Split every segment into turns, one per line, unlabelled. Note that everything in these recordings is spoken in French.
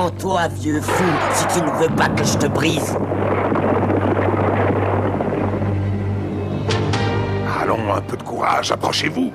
Rends-toi, vieux fou, si tu ne veux pas que je te brise.
Allons, un peu de courage, approchez-vous.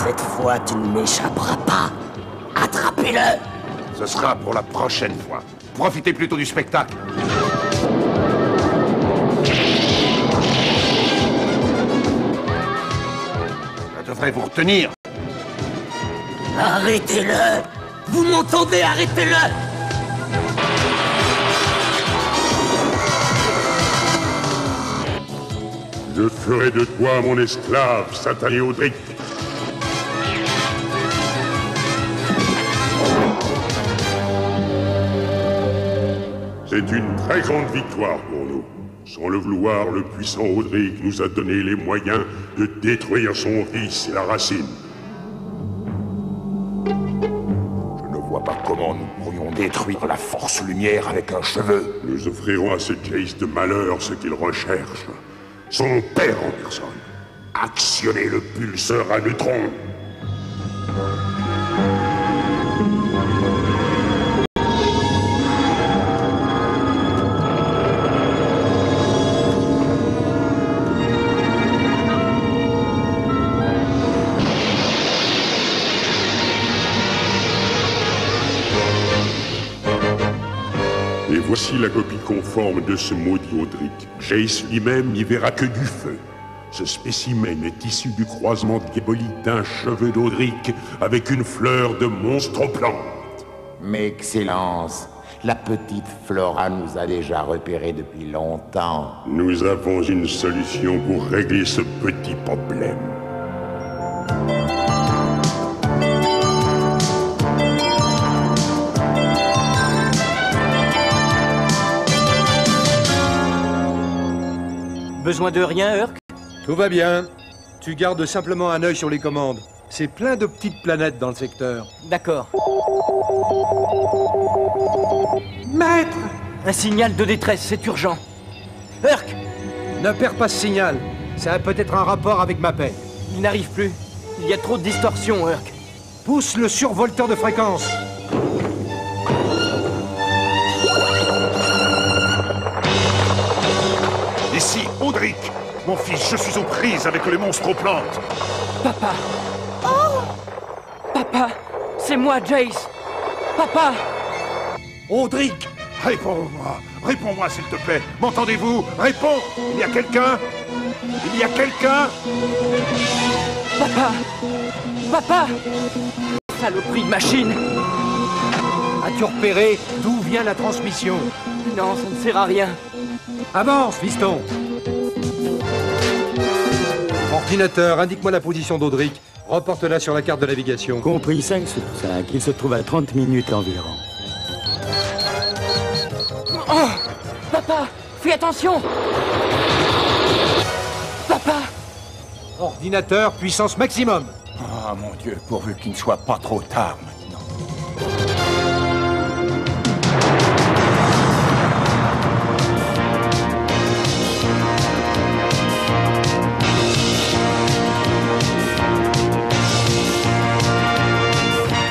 Cette fois, tu ne m'échapperas pas. Attrapez-le!
Ce sera pour la prochaine fois. Profitez plutôt du spectacle. Ça devrait vous retenir.
Arrêtez-le! Vous m'entendez? Arrêtez-le!
Je ferai de toi mon esclave, satané Audric. C'est une très grande victoire pour nous. Sans le vouloir, le puissant Audric nous a donné les moyens de détruire son vice et la racine.
Je ne vois pas comment nous pourrions détruire la force lumière avec un cheveu.
Nous offrirons à ce Jace de malheur ce qu'il recherche. Son père en personne. Actionnez le pulseur à neutrons. Et voici la copie conforme de ce maudit Audric. Jace lui-même n'y verra que du feu. Ce spécimen est issu du croisement diabolique d'un cheveu d'Audric avec une fleur de monstroplante.
Mais Excellence, la petite Flora nous a déjà repérés depuis longtemps.
Nous avons une solution pour régler ce petit problème.
Besoin de rien, Urk?
Tout va bien. Tu gardes simplement un œil sur les commandes. C'est plein de petites planètes dans le secteur.
D'accord.
Maître!
Un signal de détresse, c'est urgent. Urk!
Ne perds pas ce signal. Ça a peut-être un rapport avec ma paix.
Il n'arrive plus. Il y a trop de distorsion, Urk.
Pousse le survolteur de fréquence.
Ici, Audric. Mon fils, je suis aux prises avec les monstres aux plantes.
Papa! Oh! Papa! C'est moi, Jace! Papa!
Audric!
Réponds-moi. Réponds-moi, s'il te plaît. M'entendez-vous? Réponds. Il y a quelqu'un? Il y a quelqu'un?
Papa! Papa! Saloperie de machine!
As-tu repéré d'où vient la transmission?
Non, ça ne sert à rien.
Avance, fiston! Ordinateur, indique-moi la position d'Audric. Reporte-la sur la carte de navigation.
Compris 5 sur 5. Il se trouve à 30 minutes environ.
Oh! Papa! Fais attention! Papa!
Ordinateur, puissance maximum.
Ah, mon Dieu, pourvu qu'il ne soit pas trop tard maintenant.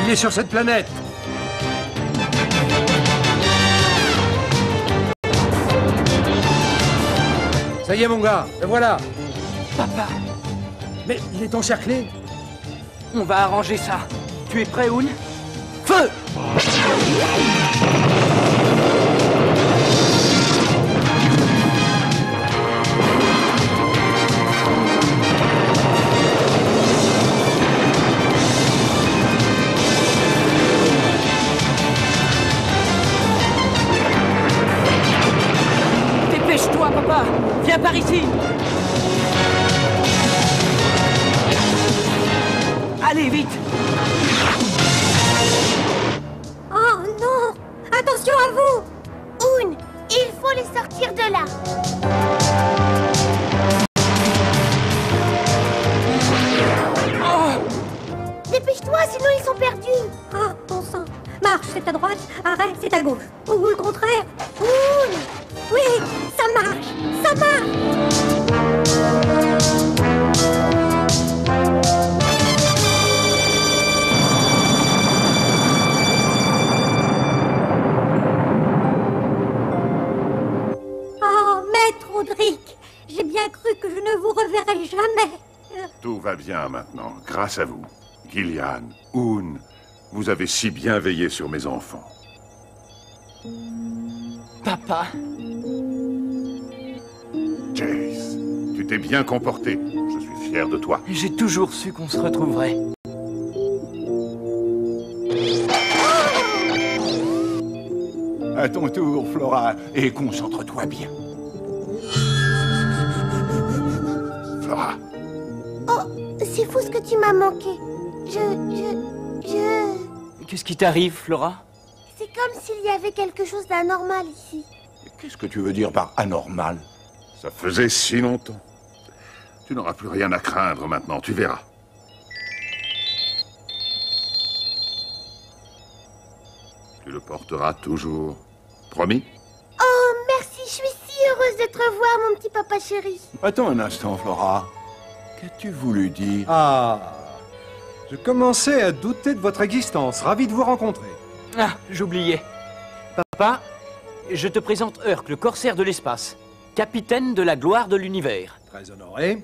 Il est sur cette planète. Ça y est, mon gars, le voilà.
Papa!
Mais il est encerclé.
On va arranger ça. Tu es prêt, Oun? Feu! Dépêche-toi, papa! Viens par ici! Allez, vite!
Oh non! Attention à vous! Oun, il faut les sortir de là! Dépêche-toi, sinon ils sont perdus! Maître Audric, j'ai bien cru que je ne vous reverrai jamais.
Tout va bien maintenant, grâce à vous. Gillian, Oon, vous avez si bien veillé sur mes enfants.
Papa,
Jace, tu t'es bien comporté. Je suis fier de toi.
j'ai toujours su qu'on se retrouverait.
À ton tour, Flora, et concentre-toi bien.
Flora,
Oh, c'est fou ce que tu m'as manqué.
Qu'est-ce qui t'arrive, Flora?
C'est comme s'il y avait quelque chose d'anormal ici.
Qu'est-ce que tu veux dire par anormal?
ça faisait si longtemps. Tu n'auras plus rien à craindre maintenant, tu verras. Tu le porteras toujours. Promis?
Oh, merci, je suis si heureuse de te revoir, mon petit papa chéri.
Attends un instant, Flora. Qu'as-tu voulu dire?
Ah, je commençais à douter de votre existence. Ravi de vous rencontrer.
Ah, j'oubliais. Papa, je te présente Urk, le corsaire de l'espace. Capitaine de la gloire de l'univers.
Très honoré.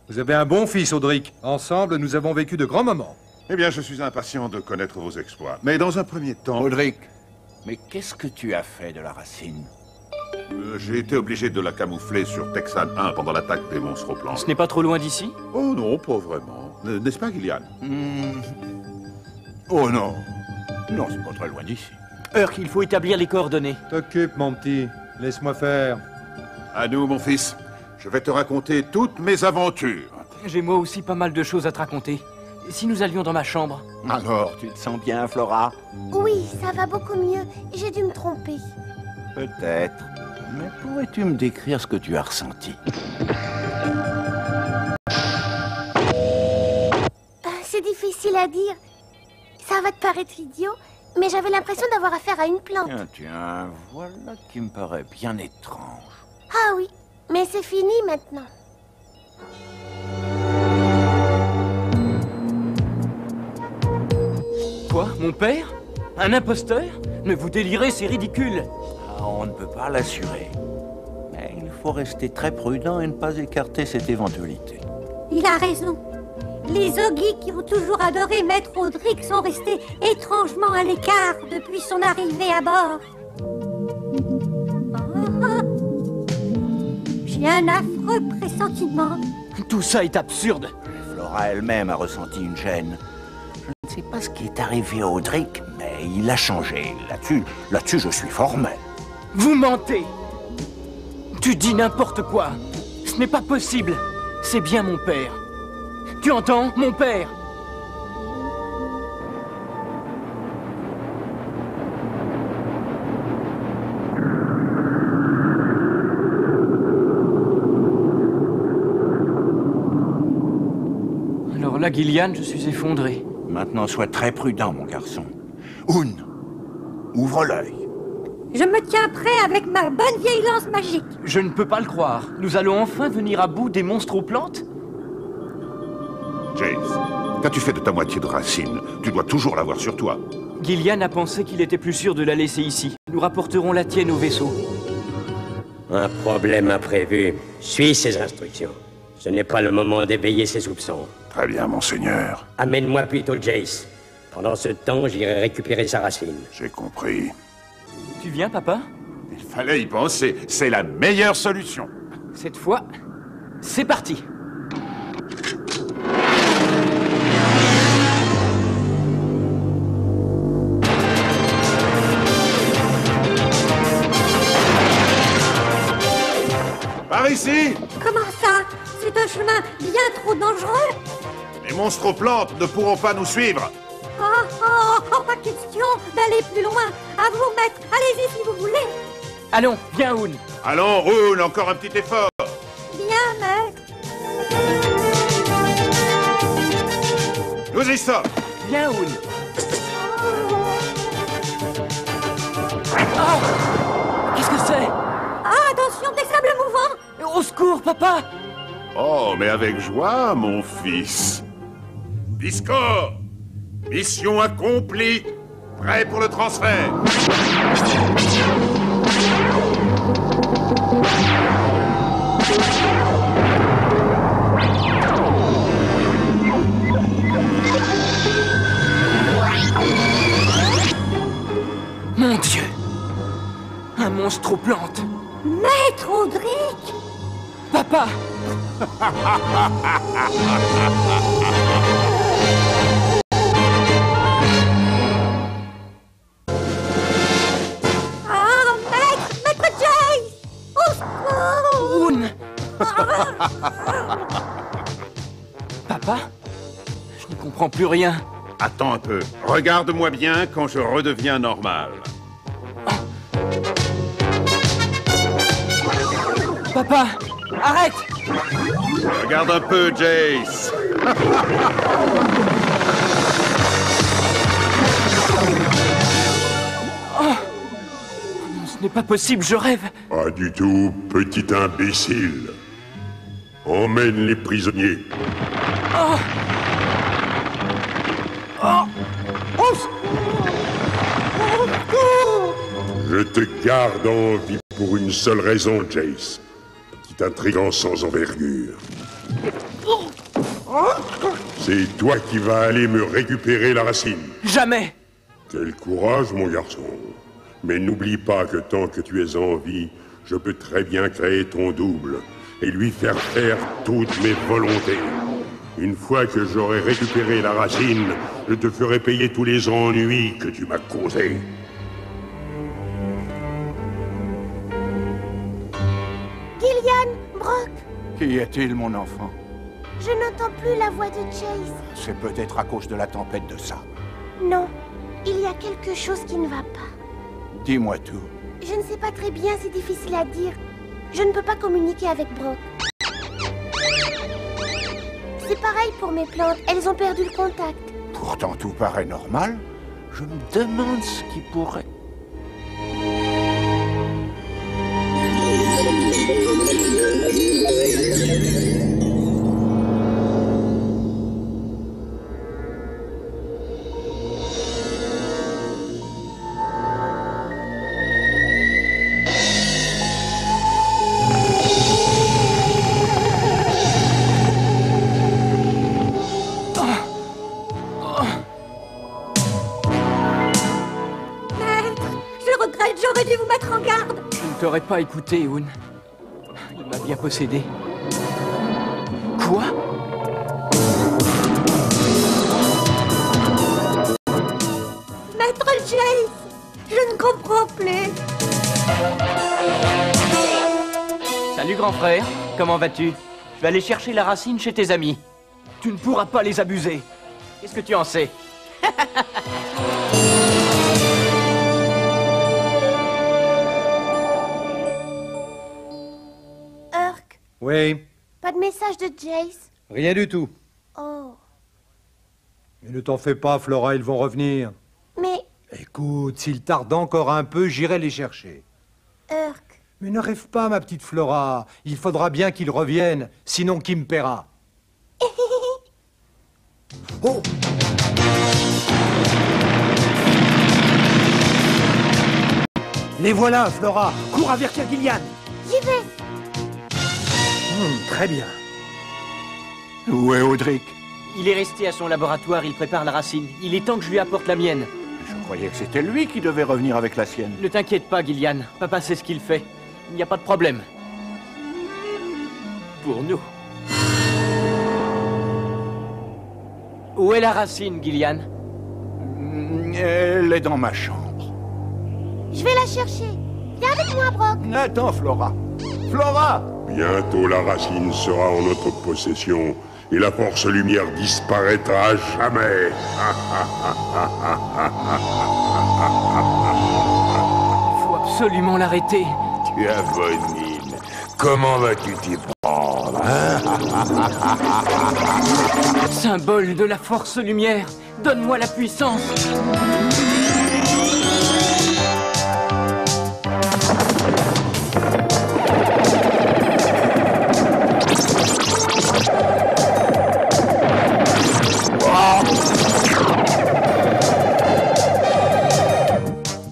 Vous avez un bon fils, Audric. Ensemble, nous avons vécu de grands moments.
Eh bien, je suis impatient de connaître vos exploits. Mais dans un premier temps,
Audric, mais qu'est-ce que tu as fait de la racine?
j'ai été obligé de la camoufler sur Texan 1 pendant l'attaque des monstres au plan.
Ce n'est pas trop loin d'ici?
Oh non, pas vraiment. N'est-ce pas, Gillian?
Oh non. Non, c'est pas très loin d'ici.
Urk, il faut établir les coordonnées.
T'occupe, mon petit. Laisse-moi faire.
À nous, mon fils. Je vais te raconter toutes mes aventures.
J'ai moi aussi pas mal de choses à te raconter. Si nous allions dans ma chambre?
Alors, tu te sens bien, Flora?
Oui, ça va beaucoup mieux. J'ai dû me tromper.
Peut-être. Mais pourrais-tu me décrire ce que tu as ressenti?
C'est difficile à dire. Ça va te paraître idiot, mais j'avais l'impression d'avoir affaire à une plante.
Tiens, voilà qui me paraît bien étrange.
Ah oui, mais c'est fini maintenant.
Quoi? Mon père? Un imposteur? Mais vous délirez, c'est ridicule.
Ah, on ne peut pas l'assurer. Mais il faut rester très prudent et ne pas écarter cette éventualité.
Il a raison. Les Oggi qui ont toujours adoré Maître Audric sont restés étrangement à l'écart depuis son arrivée à bord. Ah. J'ai un affreux pressentiment.
Tout ça est absurde.
Flora elle-même a ressenti une gêne. Je ne sais pas ce qui est arrivé à Audric, mais il a changé. Là-dessus, je suis formel.
Vous mentez. Tu dis n'importe quoi. Ce n'est pas possible. C'est bien mon père. Tu entends, mon père? Alors là, Gillian, je suis effondré.
Maintenant, sois très prudent, mon garçon. Oon, ouvre l'œil.
Je me tiens prêt avec ma bonne vieille lance magique.
Je ne peux pas le croire. Nous allons enfin venir à bout des monstres aux plantes?
Jace, qu'as-tu fait de ta moitié de racine? Tu dois toujours l'avoir sur toi.
Gillian a pensé qu'il était plus sûr de la laisser ici. Nous rapporterons la tienne au vaisseau.
Un problème imprévu. Suis ses instructions. Ce n'est pas le moment d'éveiller ses soupçons.
Très bien, monseigneur.
Amène-moi plutôt Jace. Pendant ce temps, j'irai récupérer sa racine.
J'ai compris.
Tu viens, papa?
Il fallait y penser. C'est la meilleure solution.
Cette fois, c'est parti.
Par ici!
Comment ça? C'est un chemin bien trop dangereux.
Les monstres aux plantes ne pourront pas nous suivre.
Pas question d'aller plus loin. À vous, maître. Allez-y si vous voulez.
Allons, viens, Oon.
Allons, roule, encore un petit effort.
Bien, maître.
Nous y sommes.
Viens, Oon. Ah! Qu'est-ce que c'est?
Ah, attention, des sables mouvants.
Au secours, papa!
Oh, mais avec joie, mon fils. Discord! Mission accomplie. Prêt pour le transfert.
Mon Dieu! Un monstre aux plantes!
Maître Audric!
Papa!
Ah, Maître Jace! Au secours!
Oun! Papa? Je ne comprends plus rien.
Attends un peu. Regarde-moi bien quand je redeviens normal.
Papa! Arrête!
Regarde un peu, Jace.
Non, ce n'est pas possible, je rêve.
Pas du tout, petit imbécile. Emmène les prisonniers. Je te garde en vie pour une seule raison, Jace. Petit intrigant sans envergure. C'est toi qui vas aller me récupérer la racine.
Jamais!
Quel courage, mon garçon. Mais n'oublie pas que tant que tu es en vie, je peux très bien créer ton double et lui faire faire toutes mes volontés. Une fois que j'aurai récupéré la racine, je te ferai payer tous les ennuis que tu m'as causés.
Gillian, Brock,
Qui est-il, mon enfant?
je n'entends plus la voix de Jace.
C'est peut-être à cause de la tempête de sable.
Non, il y a quelque chose qui ne va pas.
Dis-moi tout.
Je ne sais pas très bien, c'est difficile à dire. Je ne peux pas communiquer avec Brock. C'est pareil pour mes plantes, elles ont perdu le contact.
Pourtant, tout paraît normal. Je me demande ce qui pourrait...
J'aurais dû vous mettre en garde.
Je ne t'aurais pas écouté, Oun. Il m'a bien possédé. Quoi?
Maître Jace, je ne comprends plus.
Salut, grand frère. Comment vas-tu? Je vais aller chercher la racine chez tes amis. Tu ne pourras pas les abuser. Qu'est-ce que tu en sais?
Urk,
Oui,
pas de message de Jace.
rien du tout.
Oh,
Mais ne t'en fais pas, Flora, ils vont revenir.
mais
Écoute, s'ils tardent encore un peu, j'irai les chercher.
Urk,
Mais ne rêve pas, ma petite Flora. Il faudra bien qu'ils reviennent, sinon qui me paiera? Oh! Les voilà, Flora. Cours avertir Gillian.
j'y vais.
Très bien.
Où est Audric?
Il est resté à son laboratoire, il prépare la racine. Il est temps que je lui apporte la mienne.
Je croyais que c'était lui qui devait revenir avec la sienne.
Ne t'inquiète pas, Gillian. Papa sait ce qu'il fait. Il n'y a pas de problème. Pour nous. Où est la racine, Gillian?
Elle est dans ma chambre.
Je vais la chercher. Viens avec moi, Brock.
Attends, Flora. Flora!
Bientôt la racine sera en notre possession et la force lumière disparaîtra à jamais.
Faut absolument l'arrêter.
Tu as bonne mine. Comment vas-tu t'y prendre, hein?
Symbole de la force lumière, donne-moi la puissance.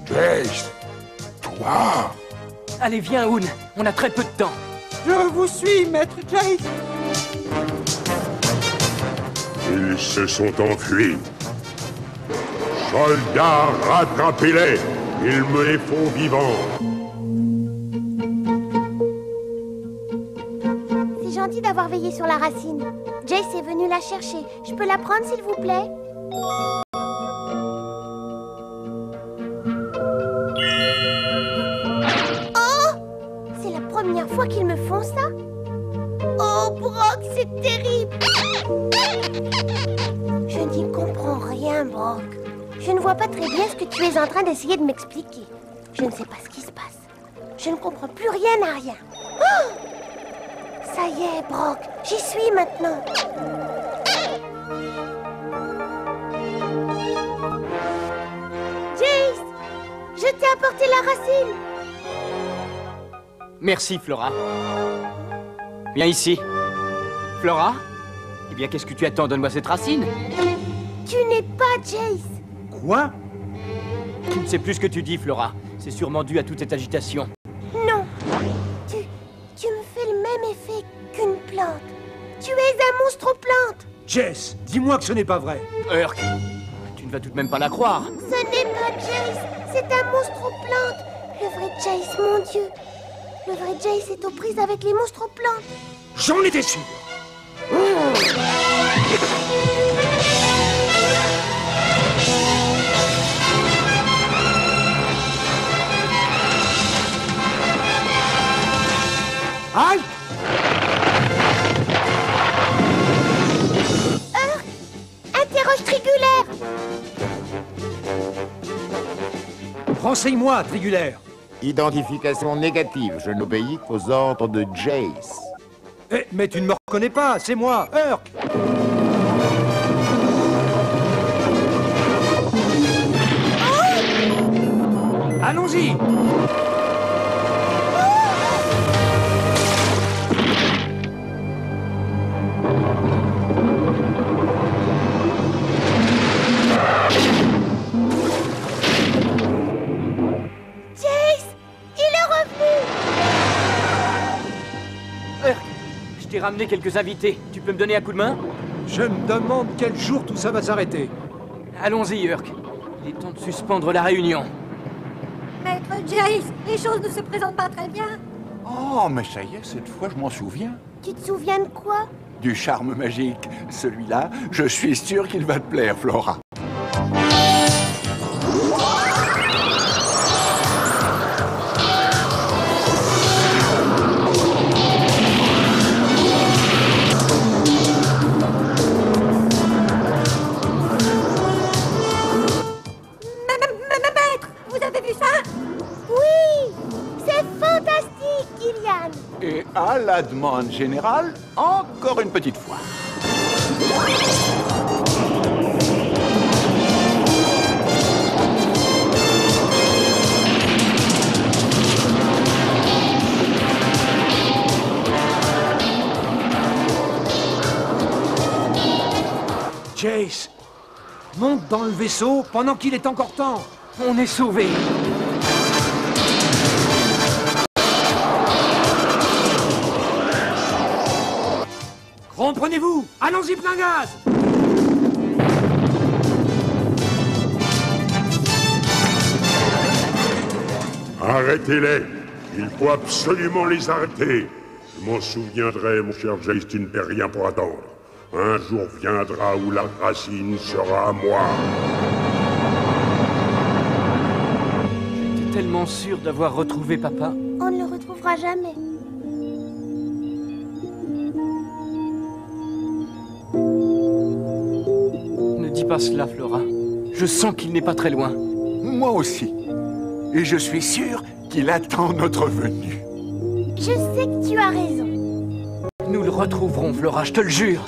Jace, toi?
Allez, viens, Oun. On a très peu de temps.
Je vous suis, maître Jace.
Ils se sont enfuis. Soldats, rattrapez-les! Il me les faut vivants.
C'est gentil d'avoir veillé sur la racine. Jace est venu la chercher. Je peux la prendre, s'il vous plaît? Oh! C'est la première fois qu'ils me font ça? Oh, Brock, c'est terrible! Je n'y comprends rien, Brock. Je ne vois pas très bien ce que tu es en train d'essayer de m'expliquer. Je ne sais pas ce qui se passe. Je ne comprends plus rien à rien. Oh! Ça y est, Brock, j'y suis maintenant. Jace, je t'ai apporté la racine.
Merci, Flora. Viens ici. Flora? Eh bien, qu'est-ce que tu attends? Donne-moi cette racine.
Tu n'es pas Jace.
Quoi? Tu ne sais plus ce que tu dis, Flora. C'est sûrement dû à toute cette agitation.
Non. Tu me fais le même effet qu'une plante. Tu es un monstre plante.
Jess, dis-moi que ce n'est pas vrai.
Urk, tu ne vas tout de même pas la croire.
Ce n'est pas Jace. C'est un monstre plante. Le vrai Jace, mon Dieu. Le vrai Jace est aux prises avec les monstres plantes.
J'en étais sûr. Aïe!
Interroge Trigulaire.
Renseigne-moi, Trigulaire.
Identification négative, je n'obéis qu'aux ordres de Jace.
Eh, mais tu ne me reconnais pas, c'est moi, Urk. Allons-y.
J'ai ramené quelques invités. Tu peux me donner un coup de main?
Je me demande quel jour tout ça va s'arrêter.
Allons-y, Urk. Il est temps de suspendre la réunion.
Maître Jace, les choses ne se présentent pas très bien.
Oh, mais ça y est, cette fois, je m'en souviens.
Tu te souviens de quoi?
Du charme magique. Celui-là, je suis sûr qu'il va te plaire, Flora.
Maître, vous avez vu ça?
Oui! C'est fantastique, Gillian!
Et à la demande générale, encore une petite fois.
Jace, monte dans le vaisseau pendant qu'il est encore temps.
On est sauvés.
Comprenez-vous? Allons-y plein gaz!
Arrêtez-les! Il faut absolument les arrêter! Je m'en souviendrai, mon cher Jace, tu ne perds rien pour attendre. Un jour viendra où la racine sera à moi.
J'étais tellement sûr d'avoir retrouvé papa.
On ne le retrouvera jamais.
Ne dis pas cela, Flora. Je sens qu'il n'est pas très loin.
Moi aussi. Et je suis sûr qu'il attend notre venue.
Je sais que tu as raison.
Nous le retrouverons, Flora, je te le jure.